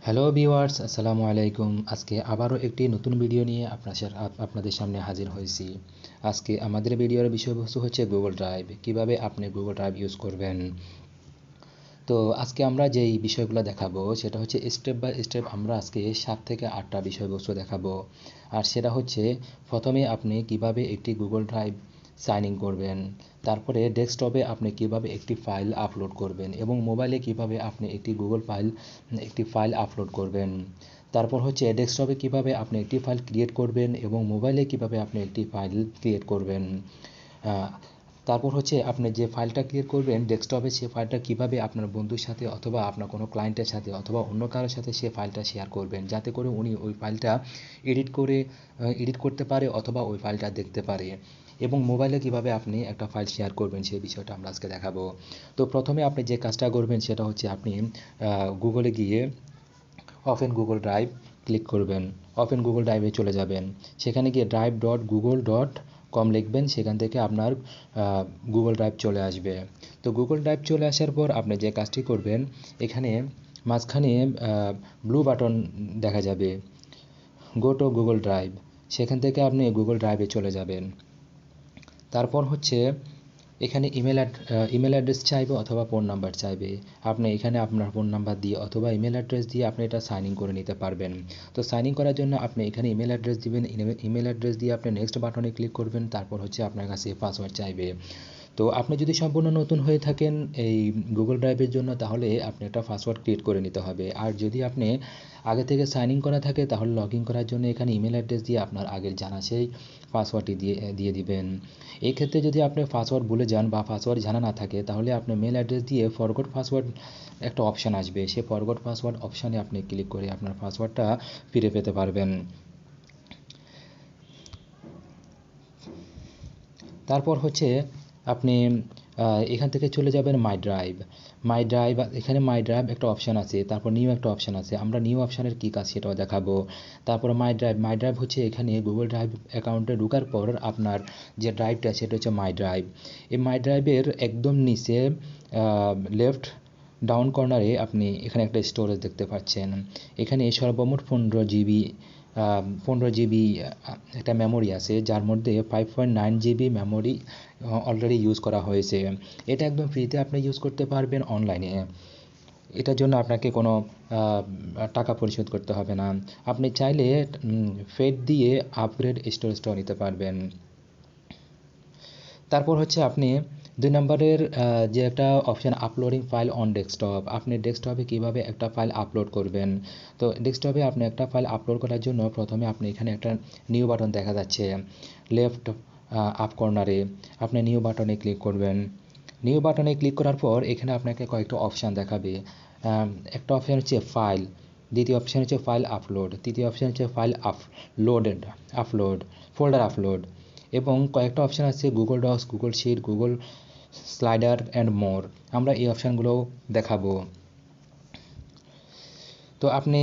Hello viewers, আসসালামু আলাইকুম। আজকে আবারও একটি নতুন ভিডিও নিয়ে আপনাদের সামনে হাজির হয়েছি। আজকে আমাদের ভিডিওর বিষয়বস্তু হচ্ছে গুগল ড্রাইভ, কিভাবে আপনি গুগল ড্রাইভ ইউজ করবেন। তো আজকে আমরা যেই বিষয়গুলো দেখাবো সেটা হচ্ছে স্টেপ বাই স্টেপ। আমরা আজকে 7 থেকে 8টা বিষয়বস্তু দেখাবো। আর সেটা হচ্ছে প্রথমে আপনি কিভাবে একটি গুগল ড্রাইভ সাইন ইন করবেন, তারপরে ডেস্কটপে আপনি কিভাবে একটি ফাইল আপলোড করবেন এবং মোবাইলে কিভাবে আপনি একটি ফাইল আপলোড করবেন। তারপর হচ্ছে ডেস্কটপে কিভাবে আপনি একটি ফাইল ক্রিয়েট করবেন এবং মোবাইলে কিভাবে আপনি একটি ফাইল ক্রিয়েট করবেন। তারপর হচ্ছে আপনি যে ফাইলটা ক্রিয়েট করবেন ডেস্কটপে, সে ফাইলটা কিভাবে আপনার বন্ধুর সাথে অথবা আপনার কোনো ক্লায়েন্টের সাথে অথবা অন্য কারোর সাথে সে ফাইলটা শেয়ার করবেন, যাতে করে উনি ওই ফাইলটা এডিট করতে পারে অথবা ওই ফাইলটা দেখতে পারে। এবং মোবাইলে কিভাবে আপনি একটা ফাইল শেয়ার করবেন সেই বিষয়টা আমরা আজকে দেখাবো। তো প্রথমে আপনি যে কাজটা করবেন সেটা হচ্ছে আপনি গুগলে গিয়ে ওপেন গুগল ড্রাইভ ক্লিক করবেন। ওপেন গুগল ড্রাইভে চলে যাবেন। সেখানে গিয়ে drive.google.com লিখবেন। সেখান থেকে আপনার গুগল ড্রাইভ চলে আসবে। তো গুগল ড্রাইভ চলে আসার পর আপনি যে কাজটি করবেন, এখানে মাঝখানে ব্লু বাটন দেখা যাবে, গো টু গুগল ড্রাইভ। সেখান থেকে আপনি গুগল ড্রাইভে চলে যাবেন। তারপর হচ্ছে এখানে ইমেল অ্যাড্রেস চাইবে অথবা ফোন নাম্বার চাইবে। আপনি এখানে আপনার ফোন নাম্বার দিয়ে অথবা ইমেল অ্যাড্রেস দিয়ে আপনি এটা সাইন ইন করে নিতে পারবেন। তো সাইন ইন করার জন্য আপনি এখানে ইমেল অ্যাড্রেস দিবেন। ইমেল অ্যাড্রেস দিয়ে আপনি নেক্সট বাটনে ক্লিক করবেন। তারপর হচ্ছে আপনার কাছে পাসওয়ার্ড চাইবে। তো আপনি যদি সম্পূর্ণ নতুন হয়ে থাকেন এই গুগল ড্রাইভের জন্য, তাহলে আপনি একটা পাসওয়ার্ড ক্রিয়েট করে নিতে হবে। আর যদি আপনি আগে থেকে সাইন ইন করা থাকে তাহলে লগ ইন করার জন্য এখানে ইমেল অ্যাড্রেস দিয়ে আপনার আগের জানা সেই পাসওয়ার্ডটি দিয়ে দিবেন। এই ক্ষেত্রে যদি আপনি পাসওয়ার্ড ভুলে যান বা পাসওয়ার্ড জানা না থাকে, তাহলে আপনি মেল অ্যাড্রেস দিয়ে ফরগট পাসওয়ার্ড একটা অপশান আসবে, সেই ফরগট পাসওয়ার্ড অপশানে আপনি ক্লিক করে আপনার পাসওয়ার্ডটা ফিরে পেতে পারবেন। তারপর হচ্ছে আপনি এখান থেকে চলে যাবেন মাই ড্রাইভ। এখানে মাই ড্রাইভ একটা অপশান আছে, তারপর নিউ একটা অপশান আছে। আমরা নিউ অপশানের কী কাজ সেটাও দেখাবো। তারপর মাই ড্রাইভ হচ্ছে এখানে গুগল ড্রাইভ অ্যাকাউন্টে ঢোকার পর আপনার যে ড্রাইভটা সেটা হচ্ছে মাই ড্রাইভ। এই মাই ড্রাইভের একদম নিচে লেফট ডাউন কর্নারে আপনি এখানে একটা স্টোরেজ দেখতে পাচ্ছেন। এখানে সর্বমোট 15 জিবি একটা মেমোরি আছে, যার মধ্যে 5.9 জিবি মেমোরি অলরেডি ইউজ করা হয়েছে। এটা একদম ফ্রিতে আপনি ইউজ করতে পারবেন অনলাইনে। এটার জন্য আপনাকে কোনো টাকা পরিশোধ করতে হবে না। আপনি চাইলে ফেড দিয়ে আপগ্রেড স্টোরেজটাও নিতে পারবেন। তারপর হচ্ছে আপনি 2 নম্বরের যে একটা option uploading file on desktop, আপনি ডেস্কটপে কিভাবে একটা ফাইল আপলোড করবেন। তো ডেস্কটপে আপনি একটা ফাইল আপলোড করার জন্য প্রথমে আপনি এখানে একটা নিউ বাটন দেখা যাচ্ছে লেফট আপ কর্নারে, আপনি নিউ বাটনে ক্লিক করবেন। নিউ বাটনে ক্লিক করার পর এখানে আপনাকে কয়েকটা অপশান দেখাবে। একটা অপশান হচ্ছে ফাইল, দ্বিতীয় অপশান হচ্ছে ফাইল আপলোড, তৃতীয় অপশান হচ্ছে ফাইল আপলোড, ফোল্ডার আপলোড, এবং কয়েকটা অপশান আছে Google Docs, Google Sheet, Google slider and more. আমরা এই অপশানগুলোও দেখাবো। তো আপনি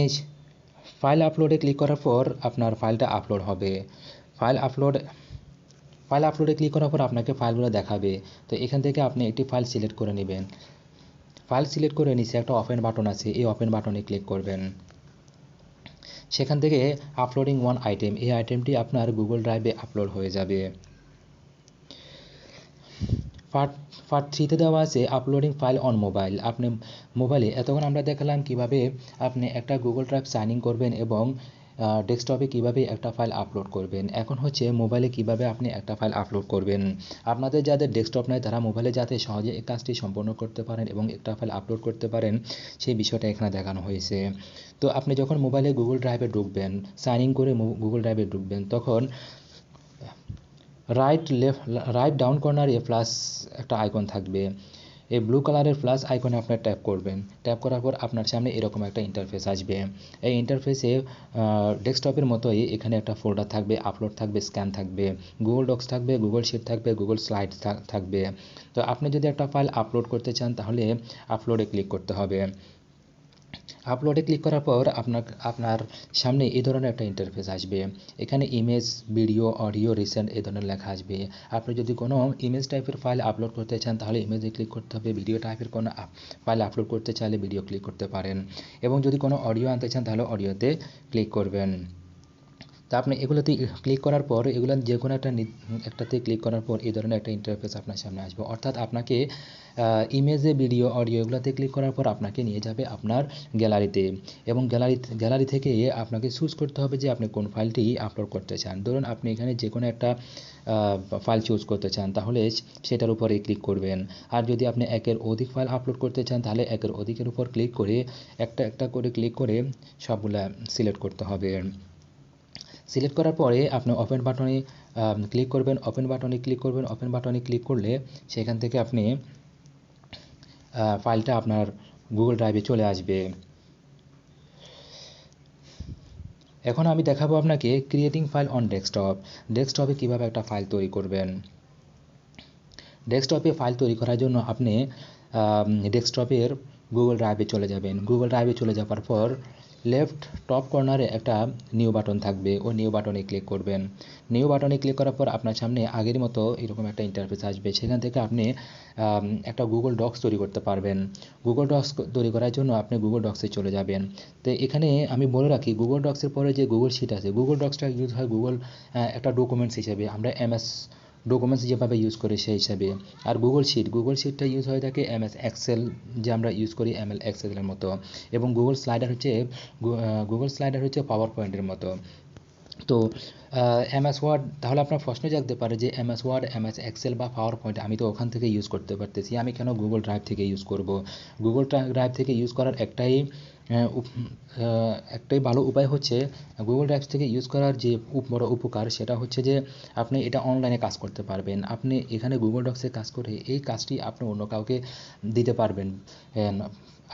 ফাইল আপলোডে ক্লিক করার পর আপনার ফাইলটা আপলোড হবে। ফাইল আপলোডে ক্লিক করার পর আপনাকে ফাইলগুলো দেখাবে। তো এখান থেকে আপনি একটি ফাইল সিলেক্ট করে নেবেন। ফাইল সিলেক্ট করে নিচে একটা ওপেন বাটন আছে, এই ওপেন বাটনে ক্লিক করবেন। সেখান থেকে আপলোডিং ওয়ান আইটেম, এই আইটেমটি আপনার গুগল ড্রাইভে আপলোড হয়ে যাবে। পার্ট 3তে দেওয়া আছে আপলোডিং ফাইল অন মোবাইল। আপনি মোবাইলে এতক্ষণ আমরা দেখালাম কিভাবে আপনি একটা গুগল ড্রাইভ সাইন ইন করবেন এবং ডেস্কটপে কিভাবে একটা ফাইল আপলোড করবেন। এখন হচ্ছে মোবাইলে কিভাবে আপনি একটা ফাইল আপলোড করবেন। আপনাদের যাদের ডেস্কটপ নেই তারা মোবাইলে যাতে সহজে এই কাজটি সম্পন্ন করতে পারেন এবং একটা ফাইল আপলোড করতে পারেন, সেই বিষয়টা এখানে দেখানো হয়েছে। তো আপনি যখন মোবাইলে গুগল ড্রাইভে ঢুকবেন, সাইন ইন করে গুগল ড্রাইভে ঢুকবেন, তখন রাইট ডাউন কর্নারে প্লাস একটা আইকন থাকবে। এই ব্লু কালারের প্লাস আইকনে আপনার ট্যাপ করবেন। ট্যাপ করার পর আপনার সামনে এরকম একটা ইন্টারফেস আসবে। এই ইন্টারফেসে ডেস্কটপের মতোই এখানে একটা ফোল্ডার থাকবে, আপলোড থাকবে, স্ক্যান থাকবে, গুগল ডক্স থাকবে, গুগল শিট থাকবে, গুগল স্লাইড থাকবে। তো আপনি যদি একটা ফাইল আপলোড করতে চান তাহলে আপলোডে ক্লিক করতে হবে। আপলোডে ক্লিক করার পর আপনার সামনে এই ধরনের একটা ইন্টারফেস আসবে। এখানে ইমেজ, ভিডিও, অডিও, রিসেন্ট এই ধরনের লেখা আসবে। আপনি যদি কোনো ইমেজ টাইপের ফাইল আপলোড করতে চান তাহলে ইমেজে ক্লিক করতে হবে। ভিডিও টাইপের কোনো ফাইল আপলোড করতে চাইলে ভিডিও ক্লিক করতে পারেন, এবং যদি কোনো অডিও আনতে চান তাহলে অডিওতে ক্লিক করবেন। তো আপনি এগুলোতে ক্লিক করার পর এগুলো যে কোনো একটাতে ক্লিক করার পর এই ধরনের একটা ইন্টারফেস আপনার সামনে আসবে। অর্থাৎ আপনাকে ইমেজে, ভিডিও, অডিও এগুলোতে ক্লিক করার পর আপনাকে নিয়ে যাবে আপনার গ্যালারিতে, এবং গ্যালারি থেকে আপনাকে চুজ করতে হবে যে আপনি কোন ফাইলটি আপলোড করতে চান। ধরুন আপনি এখানে যে কোনো একটা ফাইল চুজ করতে চান তাহলে সেটার উপরে ক্লিক করবেন। আর যদি আপনি একের অধিক ফাইল আপলোড করতে চান তাহলে একের অধিকের উপর ক্লিক করে একটা করে ক্লিক করে সবগুলা সিলেক্ট করতে হবে। সিলেক্ট করার পরে আপনি ওপেন বাটনে ক্লিক করবেন। ওপেন বাটনে ক্লিক করলে সেখান থেকে আপনি ফাইলটা আপনার গুগল ড্রাইভে চলে আসবে। এখন আমি দেখাবো আপনাকে ক্রিয়েটিং ফাইল অন ডেস্কটপে কীভাবে একটা ফাইল তৈরি করবেন। ডেস্কটপে ফাইল তৈরি করার জন্য আপনি ডেস্কটপের গুগল ড্রাইভে চলে যাবেন। গুগল ড্রাইভে চলে যাওয়ার পর লেফট টপ কর্নারে একটা নিউ বাটন থাকবে, ওই নিউ বাটনে ক্লিক করবেন। নিউ বাটনে ক্লিক করার পর আপনার সামনে আগের মতো এরকম একটা ইন্টারফেস আসবে। সেখান থেকে আপনি একটা গুগল ডক্স তৈরি করতে পারবেন। গুগল ডক্স তৈরি করার জন্য আপনি গুগল ডক্সে চলে যাবেন। তো এখানে আমি বলে রাখি, গুগল ডক্সের পরে যে গুগল শিট আছে, গুগল ডক্সটা ইউজ হয় গুগল একটা ডকুমেন্টস হিসেবে, আমরা MS ডকুমেন্টস যেভাবে ইউজ করি সেই হিসাবে। আর গুগল শিটটা ইউজ হয়ে থাকে MS এক্সেল যে আমরা ইউজ করি এক্সেলের মতো, এবং গুগল স্লাইডার হচ্ছে পাওয়ার পয়েন্টের মতো। তো MS ওয়ার্ড, তাহলে আপনার প্রশ্ন জাগতে পারে যে MS ওয়ার্ড, MS এক্সেল বা পাওয়ার পয়েন্ট আমি তো ওখান থেকে ইউজ করতে পারতেছি, আমি কেন গুগল ড্রাইভ থেকে ইউজ করব? গুগল ড্রাইভ থেকে ইউজ করার একটাই ভালো উপায় হচ্ছে, গুগল ড্রাইভ থেকে ইউজ করার যে বড় উপকার সেটা হচ্ছে যে আপনি এটা অনলাইনে কাজ করতে পারবেন। আপনি এখানে গুগল ডক্সে কাজ করে এই কাজটি আপনি অন্য কাউকে দিতে পারবেন।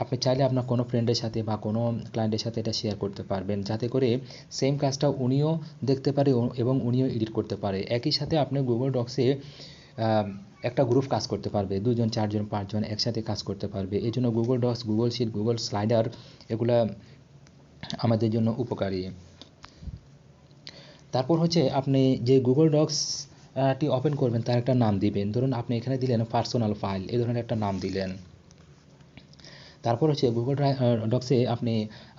আপনি চাইলে আপনার কোনো ফ্রেন্ডের সাথে বা কোনো ক্লায়েন্টের সাথে এটা শেয়ার করতে পারবেন, যাতে করে সেম কাজটা উনিও দেখতে পারে এবং উনিও এডিট করতে পারে। একই সাথে আপনি গুগল ডক্সে একটা গ্রুপ কাজ করতে পারবে, 2 জন 4 জন 5 জন একসাথে কাজ করতে পারবে। এই জন্য Google Docs, Google Sheet, Google slider এগুলা আমাদের জন্য উপকারী। তারপর হচ্ছে আপনি যে গুগল ডক্সটি ওপেন করবেন তার একটা নাম দিবেন। ধরুন আপনি এখানে দিলেন পার্সোনাল ফাইল, এই ধরনের একটা নাম দিলেন। তারপর হচ্ছে গুগল ডক্সে আপনি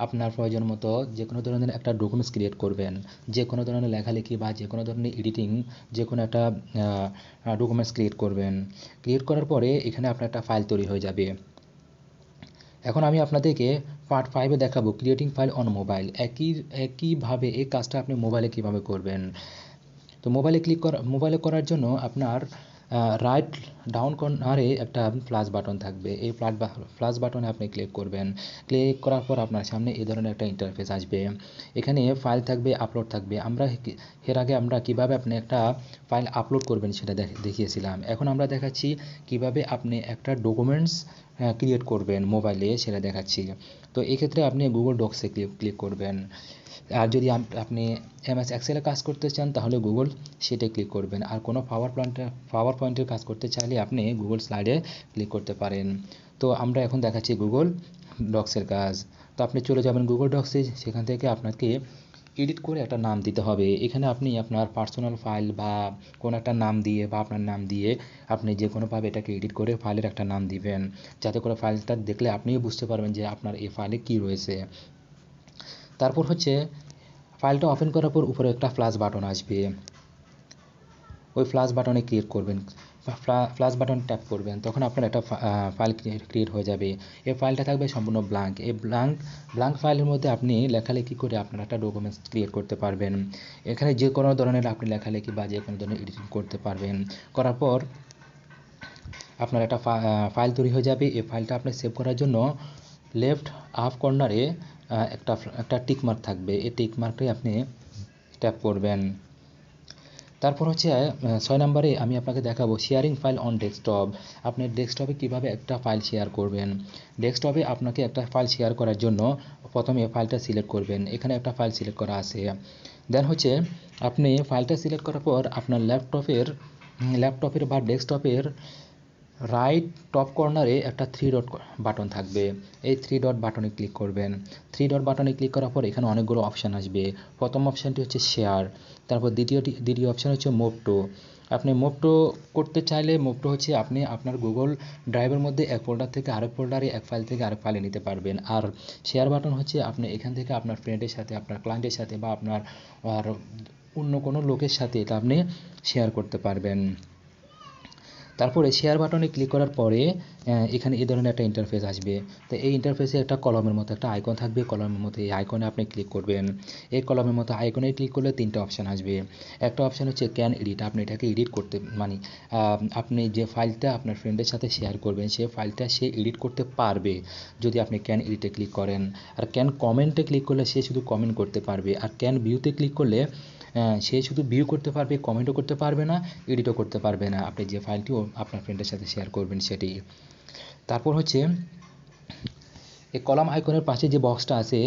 আপনার প্রয়োজন মতো যে কোনো ধরনের একটা ডকুমেন্টস ক্রিয়েট করবেন। যে কোনো ধরনের লেখালেখি বা যে কোনো ধরনের এডিটিং, যে কোনো একটা ডকুমেন্টস ক্রিয়েট করবেন। ক্রিয়েট করার পরে এখানে আপনার একটা ফাইল তৈরি হয়ে যাবে। এখন আমি আপনাদেরকে পার্ট 5-এ দেখাবো ক্রিয়েটিং ফাইল অন মোবাইল। একইভাবে এই কাজটা আপনি মোবাইলে কীভাবে করবেন। তো মোবাইলে করার জন্য আপনার রাইট ডাউন কর্নারে একটা প্লাস বাটন থাকবে। এই প্লাস বাটনে আপনি ক্লিক করবেন। ক্লিক করার পর আপনার সামনে এই ধরনের একটা ইন্টারফেস আসবে। এখানে ফাইল থাকবে, আপলোড থাকবে। এর আগে আমরা কীভাবে আপনি একটা ফাইল আপলোড করবেন সেটা দেখিয়েছিলাম। এখন আমরা দেখাচ্ছি কীভাবে আপনি একটা ডকুমেন্টস ক্রিয়েট করবেন মোবাইলে, সেটা দেখাচ্ছি। তো এক্ষেত্রে আপনি গুগল ডক্সে ক্লিক করবেন। আর যদি আপনি MS এক্সেলে কাজ করতে চান তাহলে গুগল শিটে ক্লিক করবেন। আর কোনো পাওয়ার পয়েন্টের কাজ করতে চাইলে আপনি গুগল স্লাইডে ক্লিক করতে পারেন। তো আমরা এখন দেখাচ্ছি গুগল ডক্সের কাজ। তো আপনি চলে যাবেন গুগল ডক্সে, সেখান থেকে আপনাকে এডিট করে একটা নাম দিতে হবে। এখানে আপনি আপনার পার্সোনাল ফাইল বা কোনো একটা নাম দিয়ে বা আপনার নাম দিয়ে আপনি যে কোনোভাবে এটাকে এডিট করে ফাইলের একটা নাম দিবেন, যাতে করে ফাইলটা দেখলে আপনিও বুঝতে পারবেন যে আপনার এই ফাইলে কী রয়েছে। তারপর হচ্ছে ফাইলটা ওপেন করার পর উপরে একটা প্লাস বাটন আসবে, ওই প্লাস বাটনে ক্লিক করবেন। প্লাস বাটন ট্যাপ করবেন, তখন আপনার একটা ফাইল ক্রিয়েট হয়ে যাবে। এই ফাইলটা থাকবে সম্পূর্ণ ব্ল্যাঙ্ক। এই ব্ল্যাঙ্ক ফাইলের মধ্যে আপনি লেখালেখি করে আপনার একটা ডকুমেন্টস ক্রিয়েট করতে পারবেন। এখানে যে কোনো ধরনের আপনি লেখালেখি বা যে কোনো ধরনের এডিটিং করতে পারবেন। করার পর আপনার একটা ফাইল তৈরি হয়ে যাবে। এই ফাইলটা আপনি সেভ করার জন্য লেফট আপ কর্নারে একটা টিক মার্ক থাকবে, এই টিক মার্কটাই আপনি ট্যাপ করবেন। তারপর হচ্ছে 6 নম্বরে আমি আপনাকে দেখাবো শেয়ারিং ফাইল অন ডেস্কটপ। আপনি ডেস্কটপে কীভাবে একটা ফাইল শেয়ার করবেন। ডেস্কটপে আপনাকে একটা ফাইল শেয়ার করার জন্য প্রথমে ফাইলটা সিলেক্ট করবেন। এখানে একটা ফাইল সিলেক্ট করা আছে। দেন হচ্ছে আপনি ফাইলটা সিলেক্ট করার পর আপনার ল্যাপটপের বা ডেস্কটপের রাইট টপ কর্নারে একটা থ্রি ডট বাটন থাকবে, এই থ্রি ডট বাটনে ক্লিক করবেন। থ্রি ডট বাটনে ক্লিক করার পর এখানে অনেকগুলো অপশান আসবে। প্রথম অপশানটি হচ্ছে শেয়ার, তারপর দ্বিতীয় অপশান হচ্ছে মুভ টু। আপনি মুভ টু করতে চাইলে মুভ টু হচ্ছে আপনি আপনার গুগল ড্রাইভের মধ্যে এক ফোল্ডার থেকে আরেক ফোল্ডারে, এক ফাইল থেকে আরেক ফাইলে নিতে পারবেন। আর শেয়ার বাটন হচ্ছে আপনি এখান থেকে আপনার ফ্রেন্ডের সাথে, আপনার ক্লায়েন্টের সাথে বা আপনার আর অন্য কোনো লোকের সাথে এটা আপনি শেয়ার করতে পারবেন। তারপরে শেয়ার বাটনে ক্লিক করার পরে এখানে এই ধরনের একটা ইন্টারফেস আসবে। তো এই ইন্টারফেসে একটা কলমের মতো একটা আইকন থাকবে, কলমের মতো এই আইকনে আপনি ক্লিক করবেন। এই কলমের মতো আইকনে ক্লিক করলে তিনটা অপশান আসবে। একটা অপশান হচ্ছে ক্যান এডিট, আপনি এটাকে এডিট করতে মানে আপনি যে ফাইলটা আপনার ফ্রেন্ডের সাথে শেয়ার করবেন সেই ফাইলটা সে এডিট করতে পারবে যদি আপনি ক্যান এডিটে ক্লিক করেন। আর ক্যান কমেন্টে ক্লিক করলে সে শুধু কমেন্ট করতে পারবে। আর ক্যান ভিউতে ক্লিক করলে সে শুধু ভিউ করতে পারবে, কমেন্টও করতে পারবে না, এডিটও করতে পারবে না আপনি যে ফাইলটিও আপনার ফ্রেন্ডের সাথে শেয়ার করবেন সেটি। তারপর হচ্ছে এই কলাম আইকনের পাশে যে বক্সটা আছে,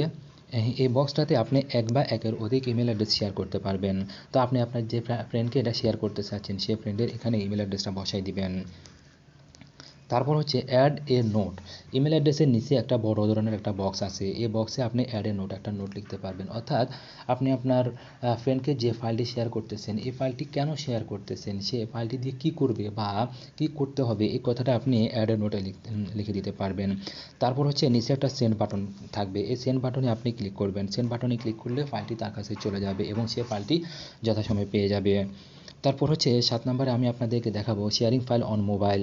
এই বক্সটাতে আপনি এক বা একের অধিক ইমেল অ্যাড্রেস শেয়ার করতে পারবেন। তো আপনি আপনার যে ফ্রেন্ডকে এটা শেয়ার করতে চাচ্ছেন সেই ফ্রেন্ডের এখানে ইমেল অ্যাড্রেসটা বসাই দিবেন। তারপর হচ্ছে অ্যাড এ নোট, ইমেল অ্যাড্রেসের নিচে একটা বড় ধরনের একটা বক্স আছে, এই বক্সে আপনি অ্যাড এ নোট একটা নোট লিখতে পারবেন। অর্থাৎ আপনি আপনার ফ্রেন্ডকে যে ফাইলটি শেয়ার করতেছেন এই ফাইলটি কেন শেয়ার করতেছেন, সে ফাইলটি দিয়ে কী করবে বা কী করতে হবে এই কথাটা আপনি অ্যাড এ নোটে লিখে দিতে পারবেন। তারপর হচ্ছে নিচে একটা সেন্ড বাটন থাকবে, এই সেন্ড বাটনে আপনি ক্লিক করবেন। সেন্ড বাটনে ক্লিক করলে ফাইলটি তার কাছে চলে যাবে এবং সে ফাইলটি যথাসময়ে পেয়ে যাবে। তারপর হচ্ছে 7 নম্বরে আমি আপনাদেরকে দেখাবো শেয়ারিং ফাইল অন মোবাইল,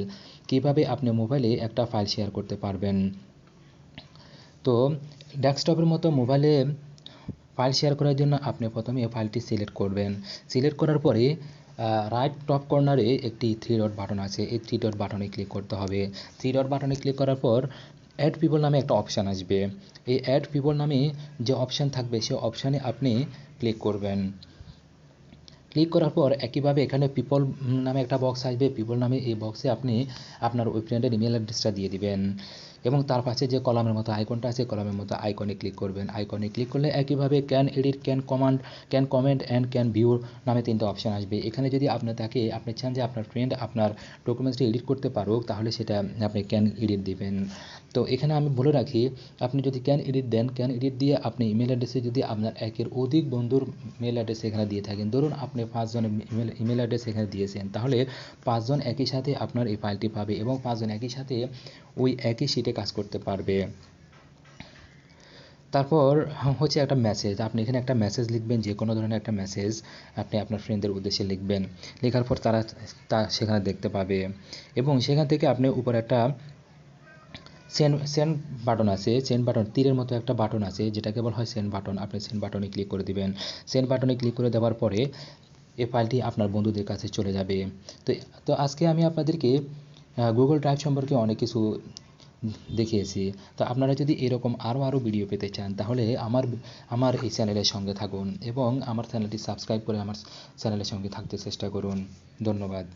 কীভাবে আপনি মোবাইলে একটা ফাইল শেয়ার করতে পারবেন। তো ডেস্কটপের মতো মোবাইলে ফাইল শেয়ার করার জন্য আপনি প্রথমে এই ফাইলটি সিলেক্ট করবেন। সিলেক্ট করার পরে রাইট টপ কর্নারে একটি থ্রি ডট বাটন আছে, এই থ্রি ডট বাটনে ক্লিক করতে হবে। থ্রি ডট বাটনে ক্লিক করার পর অ্যাড পিপল নামে একটা অপশান আসবে, এই অ্যাড পিপল নামে যে অপশান থাকবে সেই অপশানে আপনি ক্লিক করবেন। ক্লিক করার পর একইভাবে এখানে পিপল নামে একটা বক্স আসবে, পিপল নামে এই বক্সে আপনি আপনার ওই ফ্রেন্ডের ইমেল অ্যাড্রেসটা দিয়ে দিবেন এবং তার পাশে যে কলামের মতো আইকনটা আছে কলামের মতো আইকনে ক্লিক করবেন। আইকনে ক্লিক করলে একইভাবে can edit, can comment and can view নামে তিনটা অপশান আসবে। এখানে যদি আপনি চান যে আপনার ফ্রেন্ড আপনার ডকুমেন্টসটি এডিট করতে পারুক তাহলে সেটা আপনি ক্যান এডিট দিবেন। তো এখানে আমি বলে রাখি, আপনি যদি ক্যান এডিট দেন, ক্যান এডিট দিয়ে আপনি ইমেল অ্যাড্রেসে যদি আপনার একের অধিক বন্ধুর মেল অ্যাড্রেস এখানে দিয়ে থাকেন, ধরুন আপনি 5 জনের ইমেল অ্যাড্রেস এখানে দিয়েছেন, তাহলে 5 জন একই সাথে আপনার এই ফাইলটি পাবে এবং 5 জন একই সাথে ওই একই শিটে কাজ করতে পারবে। তারপর হচ্ছে একটা মেসেজ, আপনি এখানে একটা মেসেজ লিখবেন, যে কোনো ধরনের একটা মেসেজ আপনি আপনার ফ্রেন্ডদের উদ্দেশ্যে লিখবেন। লেখার পর তারা সেখানে দেখতে পাবে এবং সেখান থেকে আপনি উপরে একটা সেন্ড বাটন আছে, সেন্ড বাটন তীরের মতো একটা বাটন আছে যেটাকে বলা হয় সেন্ড বাটন, আপনি সেন্ড বাটনে ক্লিক করে দিবেন। সেন্ড বাটনে ক্লিক করে দেওয়ার পরে এই ফাইলটি আপনার বন্ধুদের কাছে চলে যাবে। তো আজকে আমি আপনাদেরকে গুগল ড্রাইভ সম্পর্কে অনেক কিছু দেখিয়েছি। তো আপনারা যদি এরকম আরও ভিডিও পেতে চান তাহলে আমার এই চ্যানেলের সঙ্গে থাকুন এবং আমার চ্যানেলটি সাবস্ক্রাইব করে আমার চ্যানেলের সঙ্গে থাকতে চেষ্টা করুন। ধন্যবাদ।